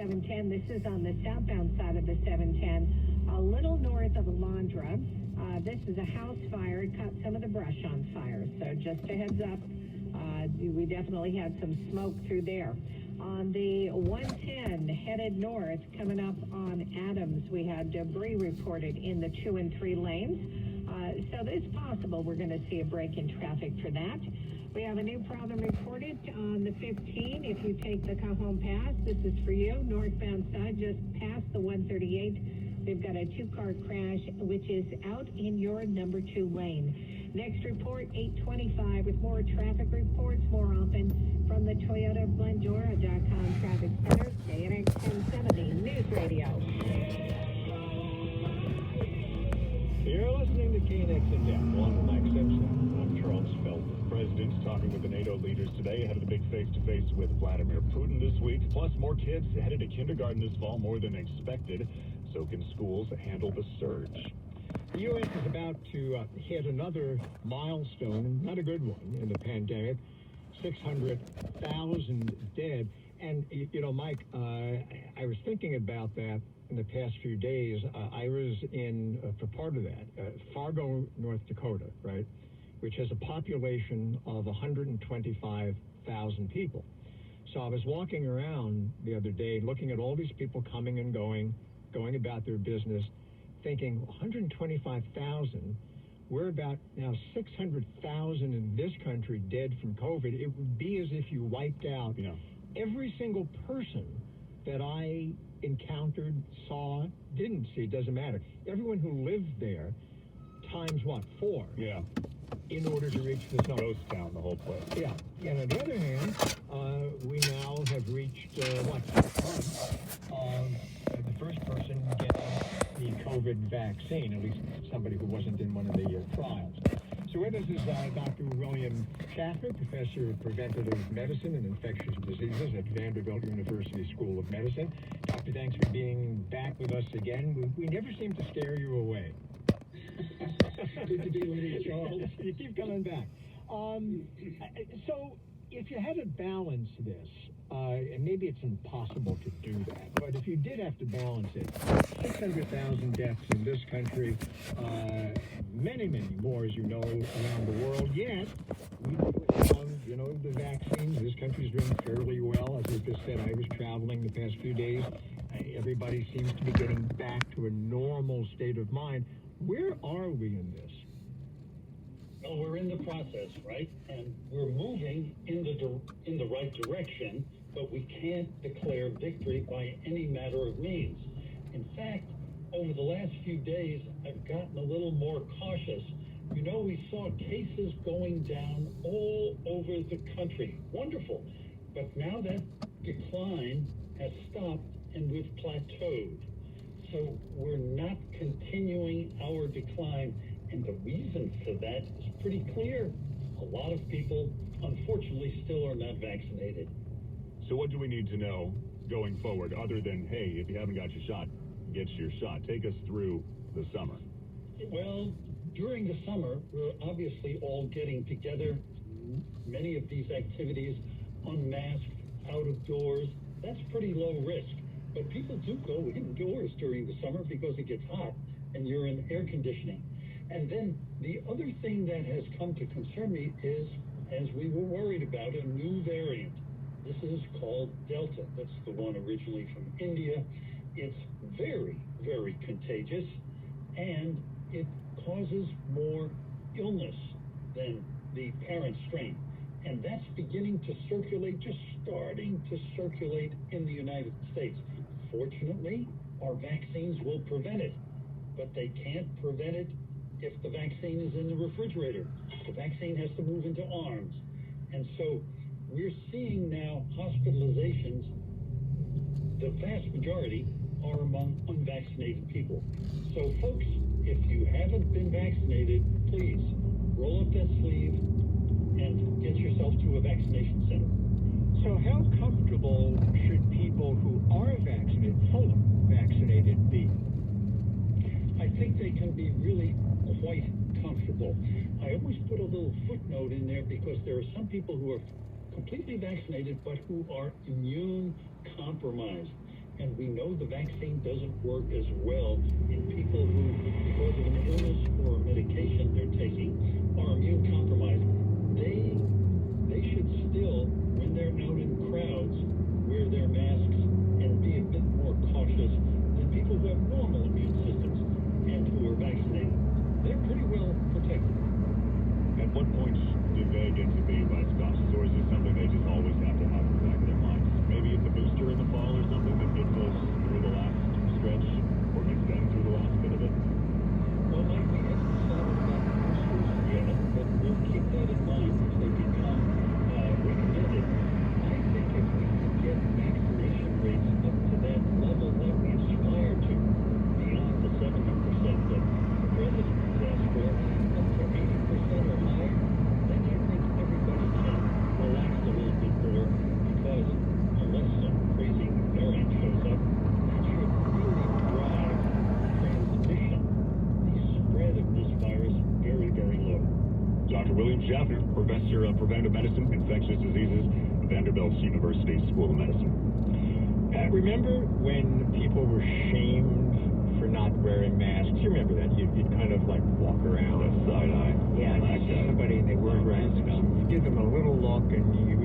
710. This is on the southbound side of the 710, a little north of Alondra. This is a house fire. It caught some of the brush on fire. So just a heads up, we definitely had some smoke through there. On the 110 headed north, coming up on Adams, we had debris reported in the 2 and 3 lanes. So it's possible we're going to see a break in traffic for that. We have a new problem reported on the 15. If you take the Cajon Pass, this is for you. Northbound side, just past the 138. We've got a 2-car crash, which is out in your number 2 lane. Next report, 8:25, with more traffic reports more often from the Toyota Glendora.com Traffic Center, KNX 1070 News Radio. You're listening to KNX in Depth, along with Mike Simpson. I'm Charles Feldman. The president's talking with the NATO leaders today ahead of the big face-to-face with Vladimir Putin this week. Plus, more kids headed to kindergarten this fall, more than expected. So can schools handle the surge? The U.S. is about to hit another milestone, not a good one, in the pandemic. 600,000 dead. And, you know, Mike, I was thinking about that in the past few days. I was in, for part of that, Fargo, North Dakota, right, which has a population of 125,000 people. So I was walking around the other day looking at all these people coming and going about their business, thinking 125,000, we're about now 600,000 in this country dead from COVID. It would be as if you wiped out every single person that I encountered, saw, didn't see, doesn't matter. Everyone who lived there times what, 4? Yeah. In order to reach the zone. Ghost town, the whole place. Yeah. And on the other hand, we now have reached, the first person getting the COVID vaccine, at least somebody who wasn't in one of the trials. So with us is Dr. William Schaffner, Professor of Preventative Medicine and Infectious Diseases at Vanderbilt University School of Medicine. Doctor, thanks for being back with us again. We never seem to scare you away. Good to be with you, Charles. You keep coming back. So if you had to balance this, and maybe it's impossible to do that, but if you did have to balance it, 600,000 deaths in this country, many, many more, as you know, around the world, yet we have, the vaccines. This country's doing fairly well. As I just said, I was traveling the past few days. Everybody seems to be getting back to a normal state of mind. Where are we in this? Well, we're in the process, right? And we're moving in the right direction, but we can't declare victory by any matter of means. In fact, over the last few days, I've gotten a little more cautious. You know, we saw cases going down all over the country. Wonderful. But now that decline has stopped and we've plateaued. So we're not continuing our decline. And the reason for that is pretty clear. A lot of people, unfortunately, still are not vaccinated. So what do we need to know going forward other than, hey, if you haven't got your shot, get your shot? Take us through the summer. Well, during the summer, we're obviously all getting together. Many of these activities, unmasked, out of doors, that's pretty low risk. But people do go indoors during the summer because it gets hot and you're in air conditioning. And then the other thing that has come to concern me is, as we were worried about, a new variant. This is called Delta. That's the one originally from India. It's very, very contagious, and it causes more illness than the parent strain. And that's beginning to circulate, just starting to circulate in the United States. Fortunately, our vaccines will prevent it, but they can't prevent it if the vaccine is in the refrigerator. The vaccine has to move into arms. And so we're seeing now hospitalizations, the vast majority are among unvaccinated people. So folks, if you haven't been vaccinated, please roll up that sleeve and get yourself to a vaccination center. So how comfortable should people who are vaccinated, fully vaccinated, be? I think they can be really quite comfortable. I always put a little footnote in there because there are some people who are completely vaccinated but who are immune compromised. And we know the vaccine doesn't work as well in people who, because of an illness or a medication they're taking, are immune compromised. They should still, when they're out in crowds, wear their masks and be a bit more cautious than people who have normal immune systems and who are vaccinated. They're pretty well protected. At what point do they get to be vice cautious, or is this something they just always have to have in the back of their minds? Maybe it's a booster in the fall or something that gets us through the last stretch, or gets them through the last bit of it? Well, Mike, we haven't decided about boosters yet, but we'll keep that in mind as they become recommended. I think if we can get vaccination rates up to that level that we aspire to, beyond the 70% that the president has asked for, up to 80% or higher, then I think everybody can relax a little bit more, because unless some crazy variant shows up, that should really drive transmission, the spread of this virus, very, very low. Dr. William Schaffner, Professor of Preventive Medicine, Infectious Diseases, Vanderbilt University School of Medicine. Remember when people were shamed for not wearing masks? You remember that? You'd kind of like walk around. Side-eye. Yeah, and you see somebody and they weren't wearing masks. You give them a little look and you